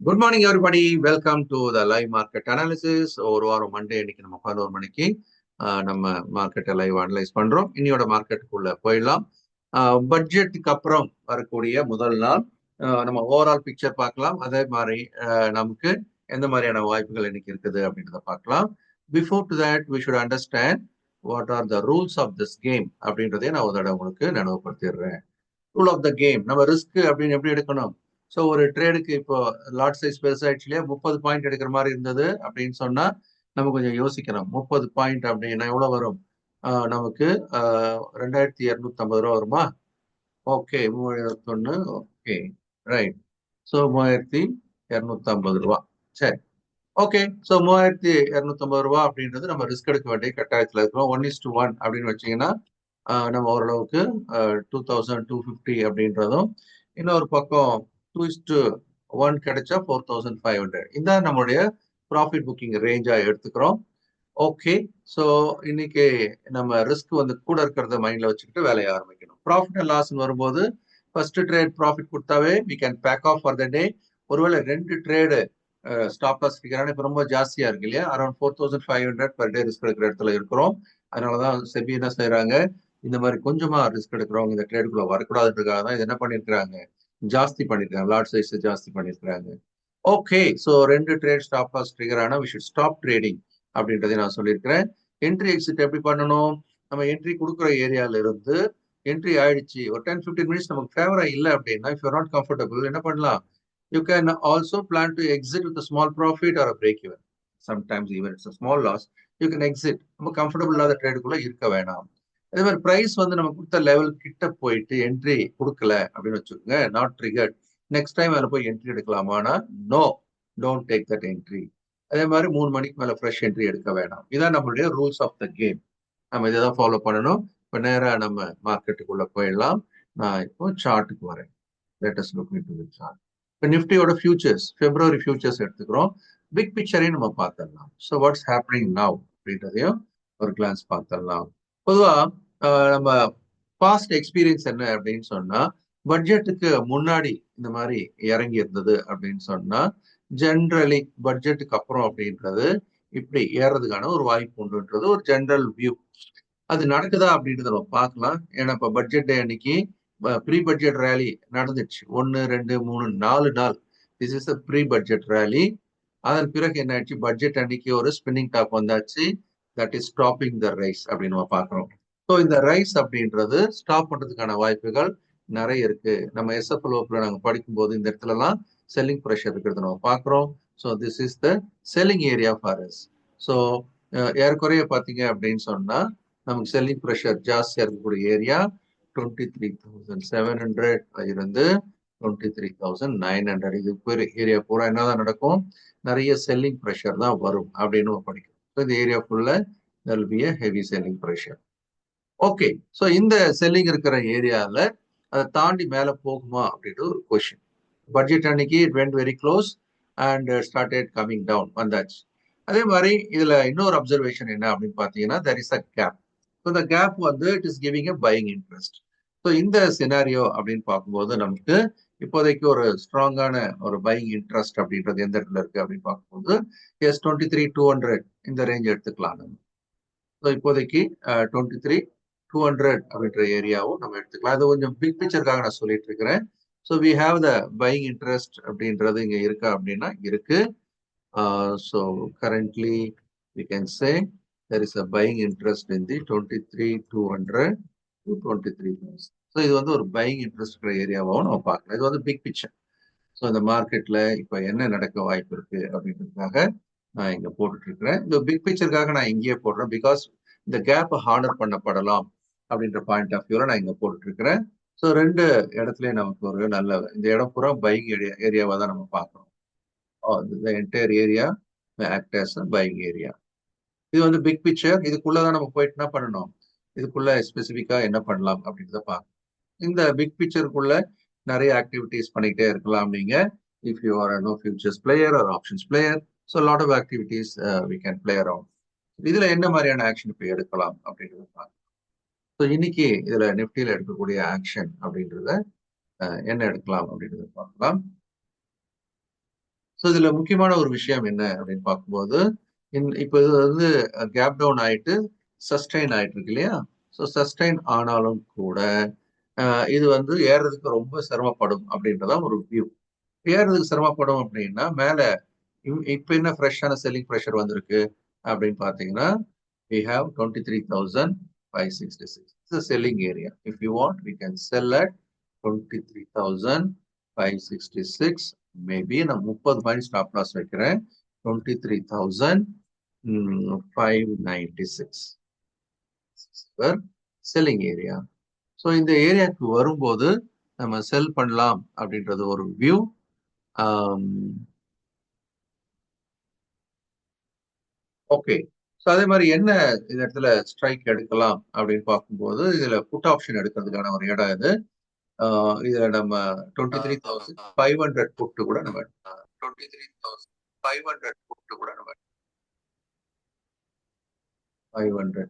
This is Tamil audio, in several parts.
Good morning everybody, welcome to the live market analysis. ஒரு வாரம் மண்டே இன்னைக்கு நம்ம 11 மணிக்கு நம்ம மார்க்கெட்டை லைவ் அனலைஸ் பண்றோம். இன்னையோட மார்க்கெட்டுக்குள்ள போயிடலாம். பட்ஜெட்டுக்கு அப்புறம் வரக்கூடிய முதல் நாள் நம்ம ஓவரால் பிக்சர் பார்க்கலாம். அதே மாதிரி நமக்கு எந்த மாதிரியான வாய்ப்புகள் இன்னைக்கு இருக்குது அப்படின்றத பார்க்கலாம். Before to that we should understand what are the rules of this game அப்படின்றதையும் நான் ஒரு தடவை உங்களுக்கு நினைவுபடுத்திடுறேன். ரூல் ஆஃப் த கேம், நம்ம ரிஸ்க் அப்படின்னு எப்படி எடுக்கணும். ஸோ ஒரு ட்ரேடுக்கு இப்போ லாட் சைஸ் பெருசாயிடுச்சுலையே 30 பாயிண்ட் எடுக்கிற மாதிரி இருந்தது அப்படின்னு சொன்னா நம்ம கொஞ்சம் யோசிக்கணும். 30 பாயிண்ட் அப்படின்னா எவ்வளவு வரும்? நமக்கு 2250 ரூபா வருமா? ஓகே, 3021. Okay, right. ஸோ 3250 ரூபா. சரி, ஓகே. ஸோ 3250 ரூபா அப்படின்றது நம்ம ரிஸ்க் எடுக்க வேண்டிய கட்டாயத்தில் இருக்கிறோம். 1:1 அப்படின்னு வச்சீங்கன்னா நம்ம ஓரளவுக்கு 2250 அப்படின்றதும், இன்னொரு பக்கம் 2:1 கிடைச்சா 4500. இதான் நம்மளுடைய ப்ராஃபிட் புக்கிங் ரேஞ்சா எடுத்துக்கிறோம். ஓகே, ஸோ இன்னைக்கு நம்ம ரிஸ்க் வந்து கூட இருக்கிறத மைண்ட்ல வச்சுக்கிட்டு வேலையை ஆரம்பிக்கணும். ப்ராஃபிட் அண்ட் லாஸ் வரும்போது ஃபர்ஸ்ட் ட்ரேட் ப்ராஃபிட் கொடுத்தாவே we can back off for the day. ஒருவேளை 2 ட்ரேடு ஸ்டாப் லாஸ் ஃபிகரான இப்போ ரொம்ப ஜாஸ்தியா இருக்கு இல்லையா? அரௌண்ட் 4500 per டே ரிஸ்க் எடுக்கிற இடத்துல இருக்கிறோம். அதனாலதான் செபி என்ன செய்யறாங்க, இந்த மாதிரி கொஞ்சமா ரிஸ்க் எடுக்கிறவங்க இந்த ட்ரேடுக்குள்ள வரக்கூடாதுன்றதுக்காக தான் இது என்ன பண்ணிருக்காங்க, ஜாஸ்தி பண்ணிருக்காங்க, லாட் சைஸ் ஜாஸ்தி பண்ணிருக்காங்க. Okay, so 2 trade stop loss trigger ஆனா வி ஷுட் ஸ்டாப் ட்ரேடிங் அப்படின்றதை நான் சொல்லியிருக்கிறேன். என்ட்ரி எக்ஸிட் எப்படி பண்ணணும்? நம்ம என்ட்ரி கொடுக்குற ஏரியால இருந்து என்ட்ரி ஆயிடுச்சு, ஒரு 10-15 மினிட்ஸ் நமக்கு ஃபேவரா இல்லை அப்படின்னா, இஃப் யூர் நாட் கம்ஃபர்டபுள் என்ன பண்ணலாம்? You can also plan to exit with a small profit or a break even. Sometimes even it's a small loss. You can exit. நம்ம கம்ஃபர்டபுள் இல்லாத ட்ரேடுக்குள்ள இருக்க வேணாம். அதே மாதிரி பிரைஸ் வந்து நம்ம கொடுத்த லெவல் கிட்ட போயிட்டு என்ட்ரி கொடுக்கல அப்படின்னு வச்சுக்கோங்க, நாட் ட்ரிகர்ட். நெக்ஸ்ட் டைம் அதில் போய் என்ட்ரி எடுக்கலாமானா no, don't take that entry. அதே மாதிரி 3 மணிக்கு மேல ஃப்ரெஷ் என்ட்ரி எடுக்க வேணாம். இதான் நம்மளுடைய ரூல்ஸ் ஆஃப் த கேம். நம்ம இதை தான் ஃபாலோ பண்ணணும். இப்போ நேராக நம்ம மார்க்கெட்டுக்குள்ள போயிடலாம். நான் இப்போ சார்ட்டுக்கு வரேன். Latest look into the chart. இப்போ நிஃப்டியோட ஃபியூச்சர்ஸ், பிப்ரவரி ஃபியூச்சர்ஸ் எடுத்துக்கிறோம். பிக் பிக்சரையும் நம்ம பார்த்துடலாம். ஸோ வாட்ஸ் ஹேப்பனிங் நவ் அப்படின்றதையும் ஒரு கிளான்ஸ் பார்த்துடலாம். பொதுவாக நம்ம பாஸ்ட் எக்ஸ்பீரியன்ஸ் என்ன அப்படின்னு சொன்னா, பட்ஜெட்டுக்கு முன்னாடி இந்த மாதிரி இறங்கி இருந்தது அப்படின்னு சொன்னா, ஜென்ரலி பட்ஜெட்டுக்கு அப்புறம் அப்படின்றது இப்படி ஏறதுக்கான ஒரு வாய்ப்பு உண்டுன்றது ஒரு ஜென்ரல் வியூ. அது நடக்குதா அப்படின்றத நம்ம பார்க்கலாம். ஏன்னா இப்போ பட்ஜெட் டே அன்னைக்கு ப்ரீ பட்ஜெட் ரேலி நடந்துச்சு. 1, 2, 3, 4 நாள். This is a pre budget rally. அதன் பிறகு என்ன ஆச்சு, பட்ஜெட் அன்னைக்கு ஒரு ஸ்பின்னிங் டாப் வந்தாச்சு. That is stopping the rise அப்படின்னு நம்ம பார்க்குறோம். ஸோ இந்த ரைஸ் அப்படின்றது ஸ்டாப் பண்றதுக்கான வாய்ப்புகள் நிறைய இருக்கு. நம்ம எஸ்எஃப்எல்ஓப்ல நாங்கள் படிக்கும்போது இந்த இடத்துலலாம் செல்லிங் ப்ரெஷர் இருக்கிறத நம்ம பார்க்குறோம். So this is the selling area for us. So ஏறக்குறைய பார்த்தீங்க அப்படின்னு சொன்னா நமக்கு செல்லிங் ப்ரெஷர் ஜாஸ்தியா இருக்கக்கூடிய ஏரியா 23,700 இருந்து 23,900. இது ஏரியா பூரா என்னதான் நடக்கும், நிறைய செல்லிங் ப்ரெஷர் தான் வரும் அப்படின்னு படிக்கும். இந்த ஏரியா ஃபுல்லா there will be a heavy selling pressure. Okay, so இந்த செல்லிங் இருக்கிற ஏரியாவில் அதை தாண்டி மேலே போகுமா அப்படின்ற ஒரு கொஸ்டின். பட்ஜெட் அன்னைக்கு it went very close and started coming down வந்தாச்சு. அதே மாதிரி இதுல இன்னொரு அப்சர்வேஷன் என்ன அப்படின்னு பார்த்தீங்கன்னா, there is a gap. So இந்த கேப் வந்து it is giving a buying interest. So இந்த சினாரியோ அப்படின்னு பார்க்கும்போது நமக்கு இப்போதைக்கு ஒரு ஸ்ட்ராங்கான ஒரு பையிங் இன்ட்ரெஸ்ட் அப்படின்றது எந்த இடத்துல இருக்கு அப்படின்னு பார்க்கும்போது S23,200 இந்த ரேஞ்ச் எடுத்துக்கலாம் நம்ம. ஸோ இப்போதைக்கு 23,200 அப்படின்ற ஏரியாவும் நம்ம எடுத்துக்கலாம். அது கொஞ்சம் பிக் பிக்சருக்காக நான் சொல்லிட்டு இருக்கிறேன். So we have the buying interest அப்படின்றது இங்க இருக்கா அப்படின்னா இருக்கு. So currently we can say there is a buying interest in the 23,200 to 23,000. So இது வந்து ஒரு பையிங் இன்ட்ரெஸ்ட் இருக்கிற ஏரியாவும் நம்ம பார்க்கலாம். இது வந்து பிக் பிக்சர். ஸோ இந்த மார்க்கெட்ல இப்போ என்ன நடக்க வாய்ப்பு இருக்கு அப்படின்றதுக்காக நான் இங்க போட்டுட்டு இருக்கிறேன். இந்த பிக் பிக்சருக்காக நான் இங்கேயே போடுறேன். பிகாஸ் இந்த கேப் ஹார்னர் பண்ணப்படலாம் அப்படின்ற பாயிண்ட் ஆஃப் வியூல நான் இங்க போட்டுட்டு இருக்கிறேன். ஸோ 2 இடத்துலயும் நமக்கு ஒரு நல்ல இந்த இடம் பூரா பையிங் ஏரியாவா தான் நம்ம பார்க்கணும். the entire area may act as a buying area. இது வந்து பிக் பிக்சர். இதுக்குள்ளதான் நம்ம போயிட்டு என்ன பண்ணணும், இதுக்குள்ள ஸ்பெசிபிக்கா என்ன பண்ணலாம் அப்படின்றத பார்க்கணும். இந்த பிக் பிக்சருக்குள்ள நிறைய ஆக்டிவிட்டிஸ் பண்ணிக்கிட்டே இருக்கலாம் நீங்க. If you are no futures player or options player, so lot of activities we can play around. இதுல என்ன மாதிரியான ஆக்ஷன் இப்போ எடுக்கலாம் அப்படின்றத பார்க்கலாம். ஸோ இன்னைக்கு இதுல நிப்டியில எடுக்கக்கூடிய ஆக்ஷன் அப்படின்றத என்ன எடுக்கலாம் அப்படின்றத பார்க்கலாம். ஸோ இதுல முக்கியமான ஒரு விஷயம் என்ன அப்படின்னு பார்க்கும்போது இப்போ இது வந்து கேப் டவுன் ஆயிட்டு சஸ்டைன் ஆயிட்டு இருக்கு இல்லையா? ஸோ சஸ்டைன் ஆனாலும் கூட இது வந்து ஏறதுக்கு ரொம்ப சிரமப்படும் அப்படின்றதான் ஒரு வியூ. ஏறதுக்கு சிரமப்படும் அப்படின்னா மேல இப்ப என்ன ஃப்ரெஷ்ஷான செல்லிங் ப்ரெஷர் வந்திருக்கு அப்படின்னு பார்த்தீங்கன்னா we have 23,566. It's a selling area. If you want, we can sell at 23,566. Maybe நான் 30 பாயிண்ட் ஸ்டாப் லாஸ் வைக்கிறேன். 23,596 செல்லிங் ஏரியா. ஸோ இந்த ஏரியாவுக்கு வரும்போது நம்ம செல் பண்ணலாம் அப்படின்றது ஒரு வியூ. ஓகே. ஸோ அதே மாதிரி என்ன இந்த இடத்துல ஸ்ட்ரைக் எடுக்கலாம் அப்படின்னு பார்க்கும்போது இதுல புட் ஆப்ஷன் எடுக்கிறதுக்கான ஒரு இடம் இது. இதுல நம்ம 23,500 புட்டு கூட நம்ம 23,500 புட்டு கூட நம்ம 500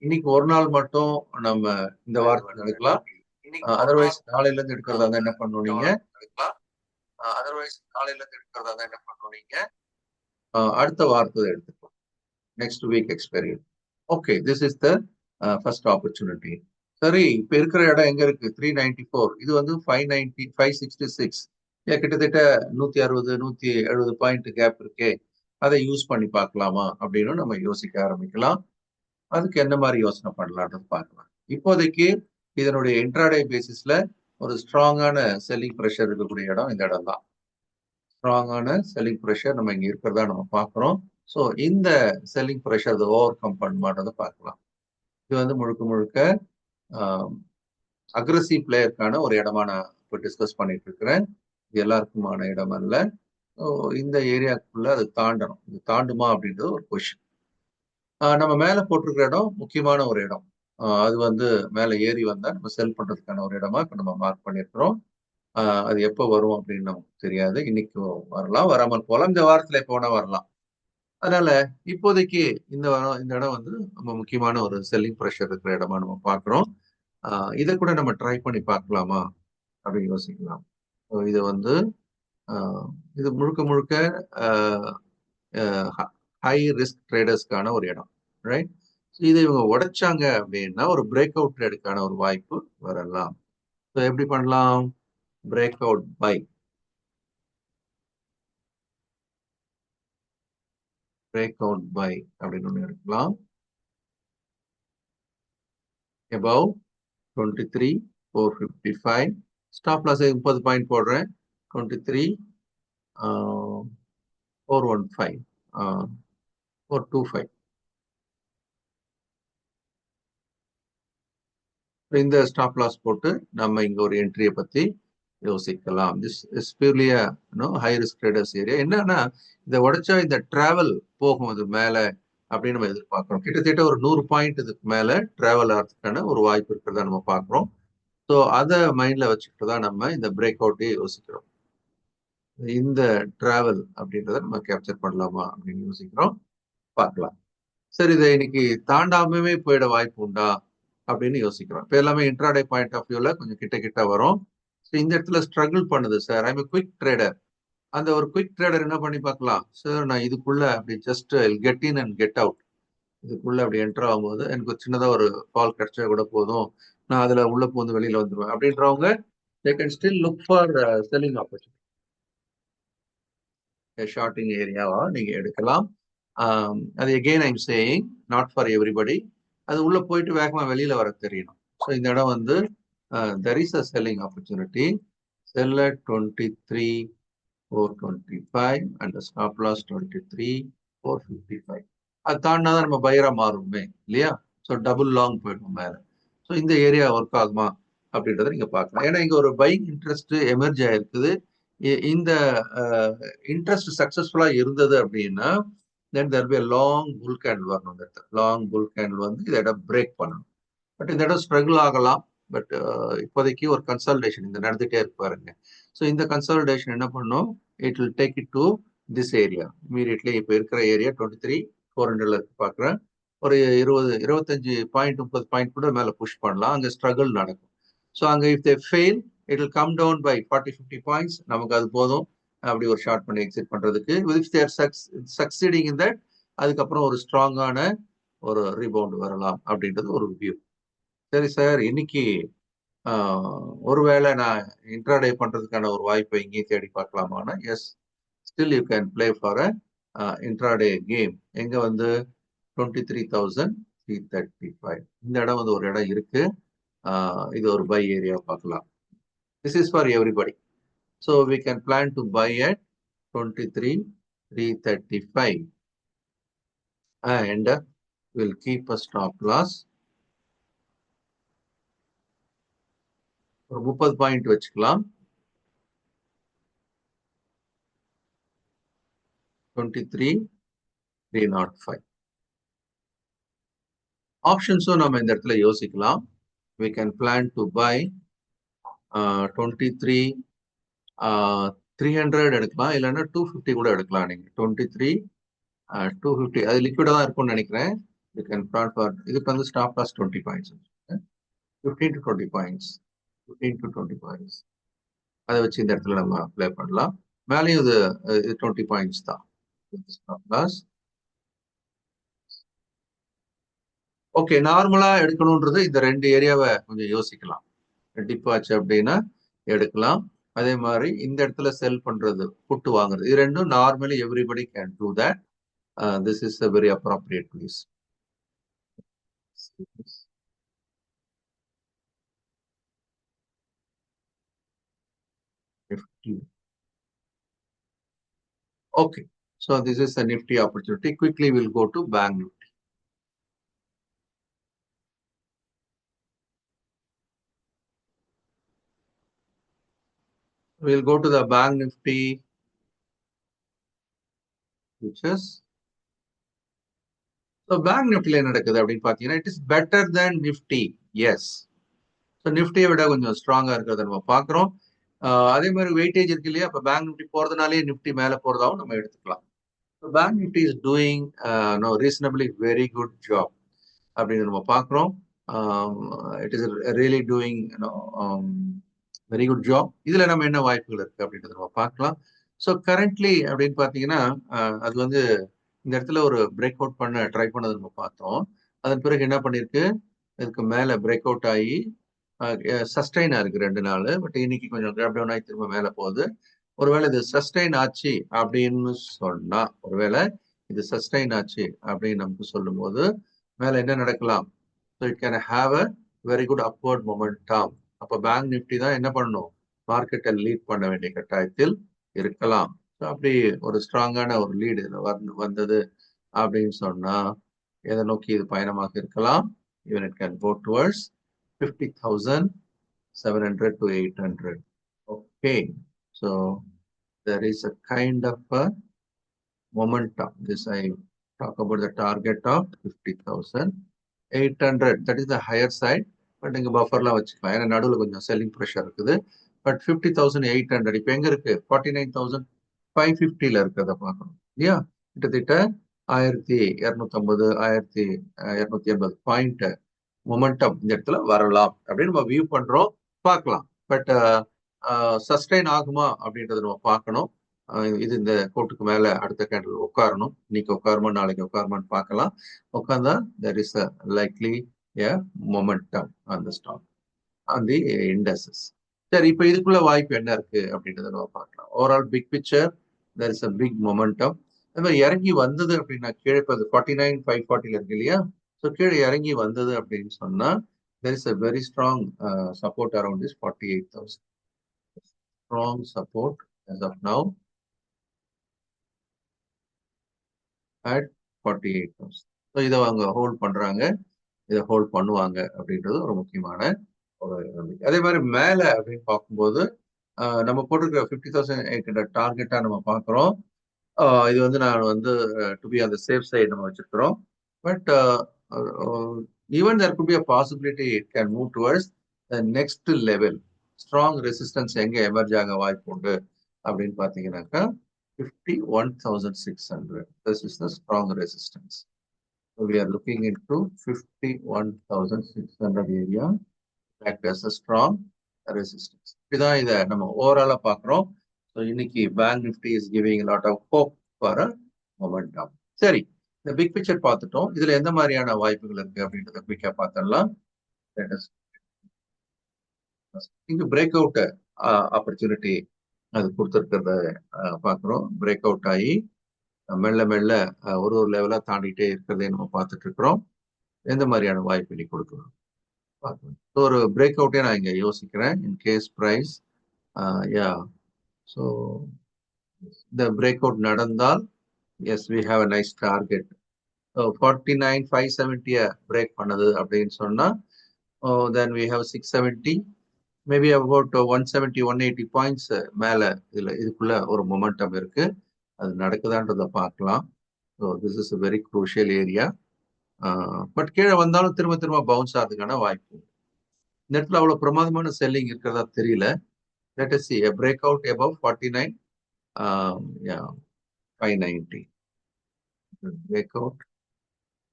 இன்னைக்கு ஒரு நாள் மட்டும் நம்ம இந்த வாரத்துக்கு எடுக்கலாம். அதர்வைஸ் நாளையில இருந்து எடுக்கிறதா இருந்தா என்ன பண்ணணும் நீங்க? அடுத்த வாரத்தை எடுத்துக்கலாம். Next week expiry. Okay, this is the first opportunity. சரி, இப்ப இருக்கிற இடம் எங்க இருக்கு? 394. இது வந்து 590, 566. கிட்டத்தட்ட 160, 170 பாயிண்ட் கேப் இருக்கே, அதை யூஸ் பண்ணி பார்க்கலாமா அப்படின்னு நம்ம யோசிக்க ஆரம்பிக்கலாம். அதுக்கு என்ன மாதிரி யோசனை பண்ணலாம்னு பார்க்கலாம். இப்போதைக்கு இதனுடைய இன்ட்ராடே பேசிஸ்ல ஒரு ஸ்ட்ராங்கான செல்லிங் ப்ரெஷர் இருக்கக்கூடிய இடம் இந்த இடம் தான். ஸ்ட்ராங்கான செல்லிங் ப்ரெஷர் நம்ம இங்க இருக்கிறதா நம்ம பார்க்கிறோம். ஸோ இந்த செல்லிங் ப்ரெஷர் அதை ஓவர் கம் பண்ணுமான்றதை பார்க்கலாம். இது வந்து முழுக்க முழுக்க அக்ரஸிவ் பிளேயருக்கான ஒரு இடமா நான் இப்போ டிஸ்கஸ் பண்ணிட்டு இருக்கிறேன். இது எல்லாருக்குமான இடம் அல்ல. இந்த ஏரியாக்குள்ள அது தாண்டணும். இது தாண்டுமா அப்படின்றது ஒரு கொஸ்டின். நம்ம மேல போட்டிருக்கிற இடம் முக்கியமான ஒரு இடம். அது வந்து மேல ஏறி வந்தா நம்ம செல் பண்றதுக்கான ஒரு இடமா இப்ப நம்ம மார்க் பண்ணியிருக்கிறோம். அது எப்போ வரும் அப்படின்னு நமக்கு தெரியாது. இன்னைக்கு வரலாம், வராமல் போகலாம். இந்த வாரத்துல எப்போ வேணா வரலாம். அதனால இப்போதைக்கு இந்த இடம் வந்து நம்ம முக்கியமான ஒரு செல்லிங் ப்ரெஷர் இருக்கிற இடமா நம்ம பார்க்கிறோம். இதை கூட நம்ம ட்ரை பண்ணி பார்க்கலாமா அப்படின்னு யோசிக்கலாம். இது வந்து இது முழுக்க முழுக்க ஹை ரிஸ்க் ட்ரேடர்ஸ்க்கான ஒரு இடம், ரைட்? இதை இவங்க உடைச்சாங்க அப்படின்னா ஒரு பிரேக் அவுட் ட்ரேடுக்கான ஒரு வாய்ப்பு வரலாம். ஸோ எப்படி பண்ணலாம்? Break out buy, break out buy அப்படின்னு ஒன்று எடுக்கலாம். above 23,455. ஸ்டாப் லாஸ் 30 பாயிண்ட் போடுறேன். 23,415, 425. இந்த ஸ்டாப் லாஸ் போட்டு நம்ம இங்க ஒரு என்ட்ரியை பத்தி யோசிக்கலாம். This is purely high risk traders area. என்னன்னா இதை உடைச்சா இந்த டிராவல் போகும் அது மேல அப்படின்னு நம்ம எதிர்பார்க்கிறோம். கிட்டத்தட்ட ஒரு 100 பாயிண்ட் இதுக்கு மேல டிராவல் ஆகிறதுக்கான ஒரு வாய்ப்பு இருக்கிறதா நம்ம பார்க்கிறோம். ஸோ அதை மைண்ட்ல வச்சுக்கிட்டு தான் நம்ம இந்த பிரேக் அவுட்டே யோசிக்கிறோம். இந்த டிராவல் அப்படின்றத நம்ம கேப்சர் பண்ணலாமா அப்படின்னு யோசிக்கிறோம். பார்க்கலாம். சரி, இதை இன்னைக்கு தாண்டாமவே போயிட வாய்ப்பு உண்டா அப்படின்னு யோசிக்கிறோம். இப்போ எல்லாமே இன்ட்ராடே பாயிண்ட் ஆஃப் வியூல கொஞ்சம் கிட்ட கிட்ட வரும். ஸோ இந்த இடத்துல ஸ்ட்ரகிள் பண்ணுது சார். I'm quick trader. அந்த ஒரு குவிக் ட்ரேடர் என்ன பண்ணி பார்க்கலாம் சார்? நான் இதுக்குள்ள அப்படி just get in and get out, இதுக்குள்ள அப்படி என்டர் ஆகும்போது எனக்கு ஒரு சின்னதா ஒரு ஃபால் கிடைச்சா கூட போதும், நான் அதுல உள்ள போந்து வெளியில வந்துடுவேன் அப்படின்றவங்க they can still look for selling opportunity. Shorting ஏரியாவா நீங்க எடுக்கலாம். அது again I'm saying not for everybody. அது உள்ள போயிட்டு வேகமா வெளியில வர தெரியணும். ஸோ இந்த இடம் வந்து there is a selling opportunity. Sell at 23,425 and the stop loss 23,455. அது தாண்டினாதான் நம்ம பையரா மாறுமே இல்லையா? ஸோ டபுள் லாங் போயிடும் மேல. ஸோ இந்த ஏரியா ஒர்க் ஆகுமா அப்படின்றத நீங்க பார்க்கலாம். ஏன்னா இங்க ஒரு பையிங் இன்ட்ரெஸ்ட் எமர்ஜ் ஆயிருக்குது. இந்த இன்ட்ரெஸ்ட் சக்சஸ்ஃபுல்லா இருந்தது அப்படின்னா then there will be a long bull candle வரணும். இந்த லாங் புல் கேண்டில் வந்து இந்த இடம் பிரேக் பண்ணணும். பட் இந்த இடம் ஸ்ட்ரகிள் ஆகலாம். பட் இப்போதைக்கு ஒரு கன்சால்டேஷன் இந்த நடந்துட்டே இருக்கு பாருங்க. ஸோ இந்த கன்சால்டேஷன் என்ன பண்ணும்? It will take it to this area immediately. இப்போ இருக்கிற ஏரியா 23,400 இருக்கு பார்க்குறேன். ஒரு 25 பாயிண்ட் 30 பாயிண்ட் கூட மேலே புஷ் பண்ணலாம். அங்கே ஸ்ட்ரகிள் நடக்கும். ஸோ அங்கே if they fail it will come down by 40-50 points. நமக்கு அது போதும். அப்படி ஒரு ஷார்ட் பண்ணி எக்ஸிட் பண்றதுக்கு if they are succeeding in that அதுக்கப்புறம் ஒரு ஸ்ட்ராங்கான ஒரு ரீபவுண்ட் வரலாம் அப்படின்றது ஒரு வியூ. சரி சார், இன்னைக்கு ஒருவேளை நான் இன்ட்ராடே பண்றதுக்கான ஒரு வாய்ப்பை இங்கேயும் தேடி பார்க்கலாமான்னா yes, still you can play for a intraday game. எங்க வந்து 23,335 இந்த இடம் வந்து ஒரு இடம் இருக்கு. இது ஒரு பை ஏரியா பார்க்கலாம். This is for everybody. So we can plan to buy at 23,335 and we'll keep a stop loss. ஒரு 30 பாயிண்ட் வச்சுக்கலாம். 23,305 ஆப்ஷன்ஸும் நம்ம இந்த இடத்துல யோசிக்கலாம். we can plan to buy 23,300 எடுக்கலாம், இல்லைன்னா 250 கூட எடுக்கலாம். நீங்க 23,250 அது லிக்விடா தான் இருக்கும்னு நினைக்கிறேன். you can plan for இதுக்கு வந்து stop loss 20 points, 15 to 20 points, 15 to 20 points. அதை வச்சு இந்த இடத்துல நம்ம அப்ளை பண்ணலாம். மேலேயும் இது 20 பாயிண்ட்ஸ் தான் ஸ்டாப் லாஸ். ஓகே, நார்மலா எடுக்கணும்ன்றது இந்த ரெண்டு ஏரியாவை கொஞ்சம் யோசிக்கலாம். டிப் ஆச்சு அப்படின்னா எடுக்கலாம். அதே மாதிரி இந்த இடத்துல செல் பண்றது, புட்டு வாங்குறது, இது ரெண்டும் normally everybody can do that. This is a very appropriate place. Nifty. Okay, so this is a nifty opportunity. Quickly we'll go to Bank Nifty. We'll go to the Bank Nifty futures. So Bank Nifty என்ன நடக்குது அப்படின்னு பாத்தீங்கன்னா, it is better than Nifty. Yes. So Nifty விட கொஞ்சம் ஸ்ட்ராங்கா இருக்கிறத நம்ம பாக்குறோம். அதே மாதிரி வெயிட்டேஜ் இருக்கு இல்லையா, அப்ப பேங்க் நிஃப்டி போறதுனாலே நிஃப்டி மேல போறதாவும் நம்ம எடுத்துக்கலாம். Bank Nifty is doing reasonably very good job அப்படின்னு நம்ம பாக்குறோம். It is really doing very good job. இதுல நம்ம என்ன வாய்ப்புகள் இருக்கு அப்படின்றத நம்ம பார்க்கலாம். ஸோ கரண்ட்லி அப்படின்னு பாத்தீங்கன்னா, அது வந்து இந்த இடத்துல ஒரு பிரேக் அவுட் பண்ண ட்ரை பண்ணதை நம்ம பார்த்தோம். அதன் பிறகு என்ன பண்ணிருக்கு, இதுக்கு மேல பிரேக் அவுட் ஆகி சஸ்டைனா இருக்கு 2 நாள். பட் இன்னைக்கு கொஞ்சம் கிராப் டவுன் ஆகி திரும்ப மேல போகுது. ஒருவேளை இது சஸ்டைன் ஆச்சு அப்படின்னு சொன்னா, ஒருவேளை இது சஸ்டைன் ஆச்சு அப்படின்னு நமக்கு சொல்லும் போது மேல என்ன நடக்கலாம்? So it can have a very good upward momentum. அப்போ பேங்க் நிஃப்டி தான் என்ன பண்ணணும், மார்க்கெட்டை லீட் பண்ண வேண்டிய கட்டாயத்தில் இருக்கலாம். ஸோ அப்படி ஒரு ஸ்ட்ராங்கான ஒரு லீடு வந்தது அப்படின்னு சொன்னா எதை நோக்கி இது பயணமாக இருக்கலாம். Even it can go towards 50,700 to 800. Okay, so there is a kind of a momentum. This I talk about the target of 50,800. That is the higher side. But இங்க பஃபர்லாம் வச்சுக்கலாம், ஏன்னா நடுவில் கொஞ்சம் செல்லிங் ப்ரெஷர் இருக்குது. பட் 50,800 இப்போ எங்க இருக்கு, 49,550ல இருக்கிறத பார்க்கணும் இல்லையா. கிட்டத்தட்ட 1,250 1,280 பாயிண்ட் மொமெண்டம் இந்த இடத்துல வரலாம் அப்படின்னு நம்ம வியூ பண்றோம், பார்க்கலாம். பட் சஸ்டைன் ஆகுமா அப்படின்றத நம்ம பார்க்கணும். இது இந்த கோட்டுக்கு மேல அடுத்த கேண்டில் உட்காரணும். இன்னைக்கு உட்காருமா நாளைக்கு உட்காருமான்னு பார்க்கலாம். உட்கார்ந்தா there is a likely a momentum on the stock, on the indices. சரி, இப்போ இதுக்குள்ள வாய்ப்பு என்ன இருக்கு அப்படின்றத நம்ம பார்க்கலாம். Overall big picture, there is a big momentum. அது மாதிரி இறங்கி வந்தது அப்படின்னா கீழே இப்போ 49,540ல இருக்கு இல்லையா. ஸோ கீழே இறங்கி வந்தது அப்படின்னு சொன்னா there is a very strong support around this 48,000. Strong support as of now at 48,000. So இதை அவங்க ஹோல்ட் பண்றாங்க, இதை ஹோல்ட் பண்ணுவாங்க அப்படின்றது ஒரு முக்கியமான ஒரு நம்பிக்கை. அதே மாதிரி மேல அப்படின்னு பார்க்கும்போது நம்ம போட்டிருக்கிற 50,800 டார்கெட்டா நம்ம பார்க்குறோம். இது வந்து நான் வந்து டு பி அந்த சேஃப் சைடு நம்ம வச்சிருக்கிறோம். But even there could be a possibility it can move towards the next level. Strong resistance எங்க எமர்ஜ் ஆக வாய்ப்பு உண்டு அப்படின்னு பார்த்தீங்கன்னாக்கா 51,600. This is the strong resistance. So we are looking into 51,600 area that has a strong resistance. இதான் இதை நம்ம ஓவராலா பார்க்குறோம். ஸோ இன்னைக்கு bank Nifty is giving lot of hope for a momentum. சரி, இந்த பிக் பிக்சர் பார்த்துட்டோம். இதுல எந்த மாதிரியான வாய்ப்புகள் இருக்கு அப்படின்றத குயிக்கா பார்த்துடலாம். இங்க பிரேக் அவுட் ஆப்பர்ச்சுனிட்டி அது கொடுத்துருக்கிறத பார்க்குறோம். பிரேக் அவுட் ஆகி மெல்ல மெல்ல ஒரு லெவலா தாண்டிட்டே இருக்கிறதே நம்ம பார்த்துட்டு இருக்கிறோம். எந்த மாதிரியான வாய்ப்பு நீ கொடுக்கலாம் பார்க்கலாம். ஒரு பிரேக் அவுட்டே நான் இங்க யோசிக்கிறேன். In case price yeah so இந்த பிரேக் அவுட் நடந்தால் as we have a nice target. 49,570 break பண்ணது அப்படின்னு சொன்னா then we have 670, maybe about 170 180 points மேல இதுக்குள்ள ஒரு மொமெண்டம் இருக்கு. அது நடக்குதான்றதை பார்க்கலாம். So this is a very crucial area. But கீழே வந்தாலும் திரும்ப திரும்ப பவுன்ஸ் ஆகிறதுக்கான வாய்ப்பு. இந்த இடத்துல அவ்வளவு பிரமாதமான செல்லிங் இருக்கிறதா தெரியல. Let us see a breakout above 49 yeah 590 breakout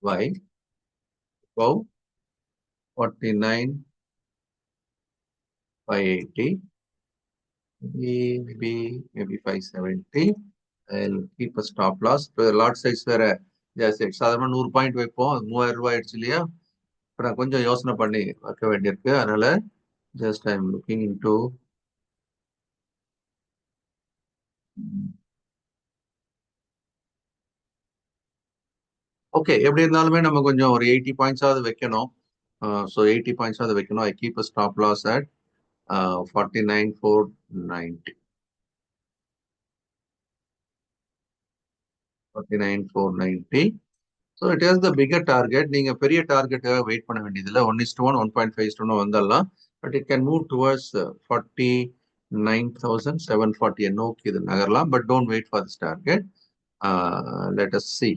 by above 49 580, maybe 570. I'll keep a stop loss. Lot size வேற ஜாஸ்தி ஆயிடுச்சு. சாதாரண 100 பாயிண்ட் வைப்போம், 3000 ரூபாய் ஆயிடுச்சு இல்லையா? இப்போ நான் கொஞ்சம் யோசனை பண்ணி வைக்க வேண்டியிருக்கு. அதனால just I am looking into okay. எப்படி இருந்தாலுமே நம்ம கொஞ்சம் ஒரு 80 பாயிண்ட்ஸாவது வைக்கணும். ஸோ 80 பாயிண்ட்ஸாவது வைக்கணும். I keep a stop loss at 49,490. 49,490. So it has the bigger target. நீங்க பெரிய டார்கெட்டாக வெயிட் பண்ண வேண்டியதில்லை. 1:1 1.5:1 வந்துடலாம். But it can move towards 49,740 நோக்கி இது நகரலாம். But don't wait for this target. Let us see.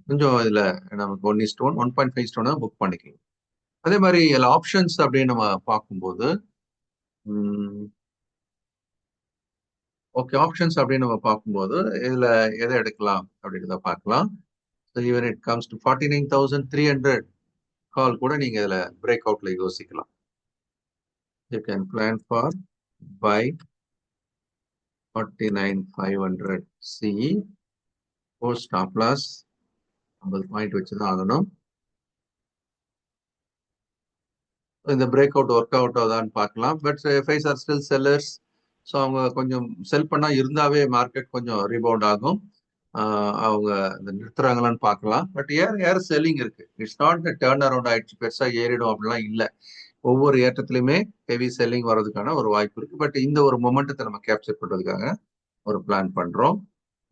கொஞ்சம் இதுல நமக்கு 1:1 1.5:1 புக் பண்ணிக்கலாம். அதே மாதிரி இதுல ஆப்ஷன்ஸ் அப்படின்னு நம்ம பார்க்கும்போது ஓகே, ஆப்ஷன்ஸ் அப்படின்னு நம்ம பார்க்கும்போது இதுல எதை எடுக்கலாம் அப்படின்றத பார்க்கலாம். So even it comes to 49,300 call கூட நீங்க இதுல பிரேக் அவுட்ல யோசிக்கலாம். You can plan for buy 49,500 CE. For stop loss 50 point வச்சுதான் ஆகணும். இந்த பிரேக் அவுட் ஒர்க் அவுட் ஆகுதான்னு பார்க்கலாம். But FIIs are still sellers. So அவங்க கொஞ்சம் செல் பண்ணா இருந்தாவே மார்க்கெட் கொஞ்சம் ரீபவுண்ட் ஆகும். அவங்க இந்த நிறுத்துறாங்களான்னு பார்க்கலாம். பட் ஏர் செல்லிங் இருக்கு. இட்ஸ் நாட் டேர்ன் அரவுண்ட் ஆயிடுச்சு, பெருசா ஏறிடும் அப்படிலாம் இல்லை. ஒவ்வொரு ஏற்றத்திலுமே ஹெவி செல்லிங் வர்றதுக்கான ஒரு வாய்ப்பு இருக்கு. பட் இந்த ஒரு மொமெண்டத்தை நம்ம கேப்சர் பண்றதுக்காக ஒரு பிளான் பண்றோம்.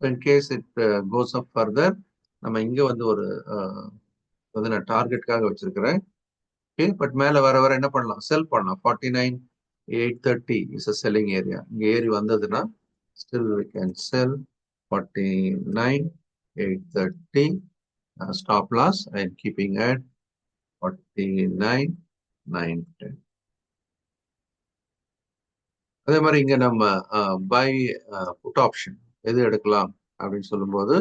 In case it goes up further, நம்ம இங்க வந்து ஒரு வந்து நான் டார்கெட்டுக்காக வச்சிருக்கிறேன். ஓகே, பட் மேல வர வர என்ன பண்ணலாம்? செல் பண்ணலாம். 49,830 இஸ் அ செல்லிங் ஏரியா. இங்க ஏறி வந்ததுன்னா still we can sell 49,830. Stop loss I am keeping at 49,910. அதே மாதிரி இங்க நம்ம பை புட் ஆப்ஷன் எது எடுக்கலாம் அப்படின்னு சொல்லும்போது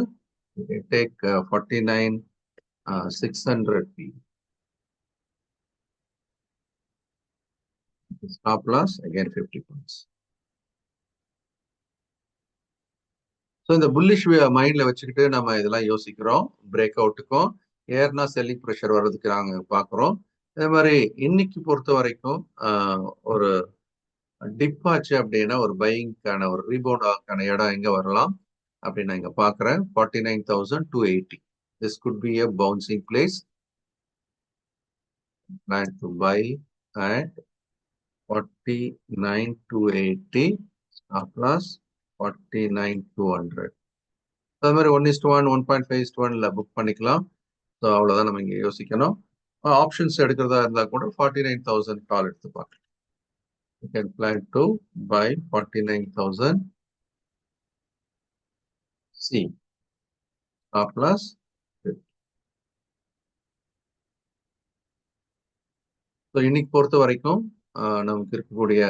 take 49,600 stop loss again 50 points. So இந்த புல்லிஷ் மைண்ட்ல வச்சுக்கிட்டு நம்ம இதெல்லாம் யோசிக்கிறோம். பிரேக் அவுட்டுக்கும் ஏர்னா செல்லிங் ப்ரெஷர் வர்றதுக்கு நாங்கள் பார்க்குறோம். அதே மாதிரி இன்னைக்கு பொறுத்த வரைக்கும் ஒரு டிப் ஆச்சு அப்படின்னா ஒரு பையிங்கான ஒரு ரீபவுண்ட் ஆகான இடம் எங்க வரலாம் அப்படின்னு நான் இங்க பாக்குறேன். 49,280. This could be a bouncing place. Plan to buy at 49,280. Stop loss 49,200. அது மாதிரி 1:1 1.5:1 புக் பண்ணிக்கலாம். ஸோ அவ்வளவுதான் நம்ம இங்க யோசிக்கணும். ஆப்ஷன்ஸ் எடுக்கிறதா இருந்தா கூட 49,000 கால் எடுத்து பார்க்கலாம். You can plan to buy 49,000 C. Stop loss. So இன்னைக்கு பொறுத்த வரைக்கும் நமக்கு இருக்கக்கூடிய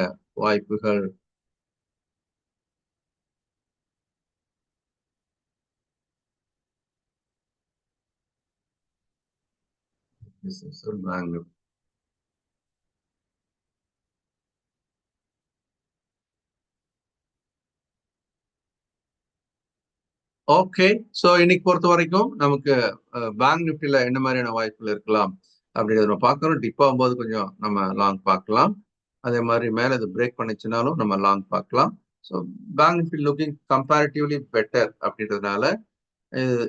வாய்ப்புகள் பேங்க் ஓகே. ஸோ இன்னைக்கு பொறுத்த வரைக்கும் நமக்கு பேங்க் நிஃப்டியில் என்ன மாதிரியான வாய்ப்புகள் இருக்கலாம் அப்படின்றத நம்ம பார்க்குறோம். டிப் ஆகும்போது கொஞ்சம் நம்ம லாங் பார்க்கலாம். அதே மாதிரி மேலே இது பிரேக் பண்ணிச்சுனாலும் நம்ம லாங் பார்க்கலாம். So bank Nifty looking comparatively better அப்படின்றதுனால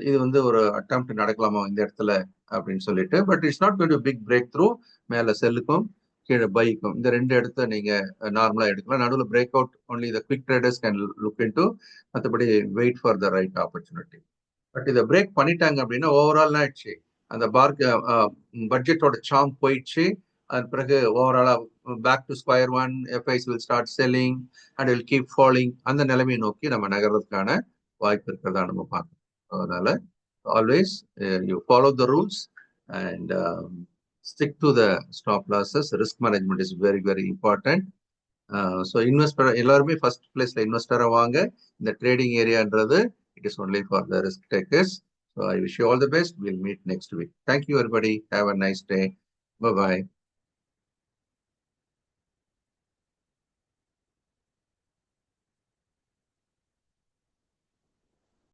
இது வந்து ஒரு அட்டெம்ப்ட் நடக்கலாமா இந்த இடத்துல அப்படின்னு சொல்லிட்டு. But it's not going to big breakthrough. மேலே செல்லுக்கும் கீழே பைக்கும் இந்த ரெண்டு இடத்த நீங்க நார்மலா எடுக்கலாம். நடுவில் break out only the quick traders can look into. மற்றபடி wait for the right opportunity. But இதை பிரேக் பண்ணிட்டாங்க அப்படின்னா ஓவரால் ஆயிடுச்சு. அந்த பட்ஜெட்டோட சாம் போயிடுச்சு. அதன் பிறகு ஓவராலா back to square one, FIIs will start selling and will keep following. அந்த நிலைமையை நோக்கி நம்ம நகர்றதுக்கான வாய்ப்பு இருக்கிறதா நம்ம பார்க்கணும். அதனால always you follow the rules and stick to the stop losses. Risk management is very, very important. So investor எல்லாருமே ஃபர்ஸ்ட் பிளேஸ்ல இன்வெஸ்டரா வாங்க. இந்த ட்ரேடிங் ஏரியான்றது it is only for the risk takers. So I wish you all the best. Will meet next week. Thank you everybody. Have a nice day. By.